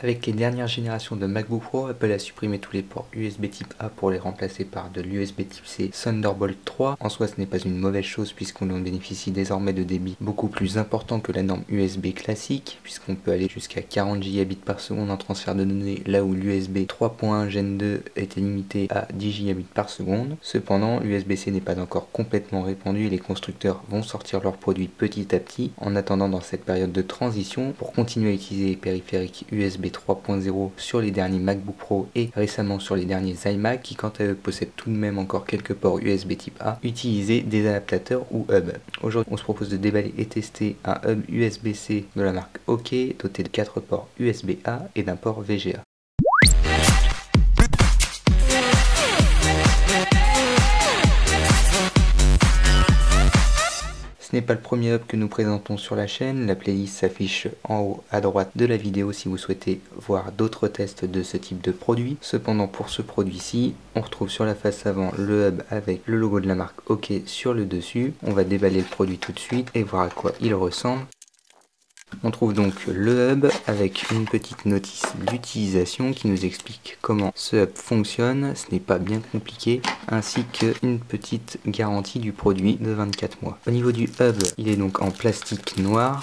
Avec les dernières générations de MacBook Pro, Apple a supprimé tous les ports USB type A pour les remplacer par de l'USB type C Thunderbolt 3. En soi, ce n'est pas une mauvaise chose puisqu'on en bénéficie désormais de débits beaucoup plus importants que la norme USB classique, puisqu'on peut aller jusqu'à 40 Gb par seconde en transfert de données, là où l'USB 3.1 Gen 2 était limité à 10 Gb par seconde. Cependant, l'USB-C n'est pas encore complètement répandu et les constructeurs vont sortir leurs produits petit à petit. En attendant, dans cette période de transition, pour continuer à utiliser les périphériques USB 3.0 sur les derniers MacBook Pro et récemment sur les derniers iMac, qui quant à eux possèdent tout de même encore quelques ports USB type A, utiliser des adaptateurs ou hubs. Aujourd'hui, on se propose de déballer et tester un hub USB-C de la marque OK, doté de 4 ports USB-A et d'un port VGA. Ce n'est pas le premier hub que nous présentons sur la chaîne, la playlist s'affiche en haut à droite de la vidéo si vous souhaitez voir d'autres tests de ce type de produit. Cependant, pour ce produit-ci, on retrouve sur la face avant le hub avec le logo de la marque OK sur le dessus. On va déballer le produit tout de suite et voir à quoi il ressemble. On trouve donc le hub avec une petite notice d'utilisation qui nous explique comment ce hub fonctionne, ce n'est pas bien compliqué, ainsi qu'une petite garantie du produit de 24 mois. Au niveau du hub, il est donc en plastique noir.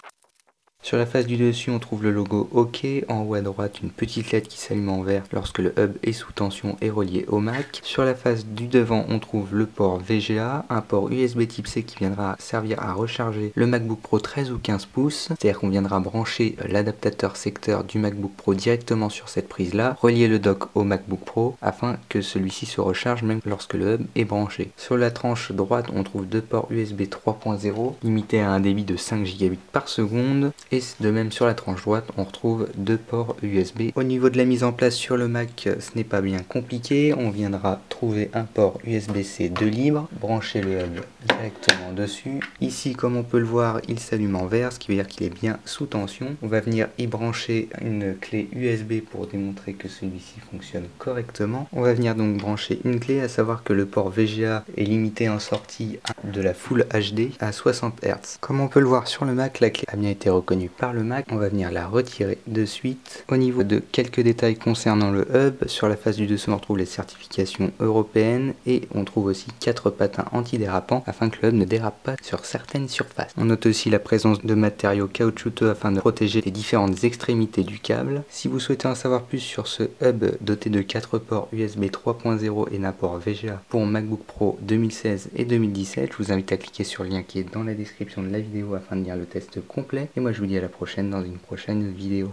Sur la face du dessus, on trouve le logo OK, en haut à droite une petite LED qui s'allume en vert lorsque le hub est sous tension et relié au Mac. Sur la face du devant, on trouve le port VGA, un port USB type C qui viendra servir à recharger le MacBook Pro 13 ou 15 pouces, c'est-à-dire qu'on viendra brancher l'adaptateur secteur du MacBook Pro directement sur cette prise là, relier le dock au MacBook Pro afin que celui-ci se recharge même lorsque le hub est branché. Sur la tranche droite, on trouve deux ports USB 3.0 limités à un débit de 5 Gb par seconde. Et de même sur la tranche droite, on retrouve deux ports USB. Au niveau de la mise en place sur le Mac, ce n'est pas bien compliqué. On viendra trouver un port USB-C de libre, brancher le hub directement dessus. Ici, comme on peut le voir, il s'allume en vert, ce qui veut dire qu'il est bien sous tension. On va venir y brancher une clé USB pour démontrer que celui-ci fonctionne correctement. On va venir donc brancher une clé, à savoir que le port VGA est limité en sortie de la Full HD à 60 Hz. Comme on peut le voir sur le Mac, la clé a bien été reconnue par le Mac. On va venir la retirer de suite. Au niveau de quelques détails concernant le hub, sur la face du dessous on retrouve les certifications européennes et on trouve aussi 4 patins antidérapants afin que le hub ne dérape pas sur certaines surfaces. On note aussi la présence de matériaux caoutchouteux afin de protéger les différentes extrémités du câble. Si vous souhaitez en savoir plus sur ce hub doté de 4 ports USB 3.0 et d'un port VGA pour MacBook Pro 2016 et 2017, je vous invite à cliquer sur le lien qui est dans la description de la vidéo afin de lire le test complet. Et moi je vous dis à la prochaine dans une prochaine vidéo.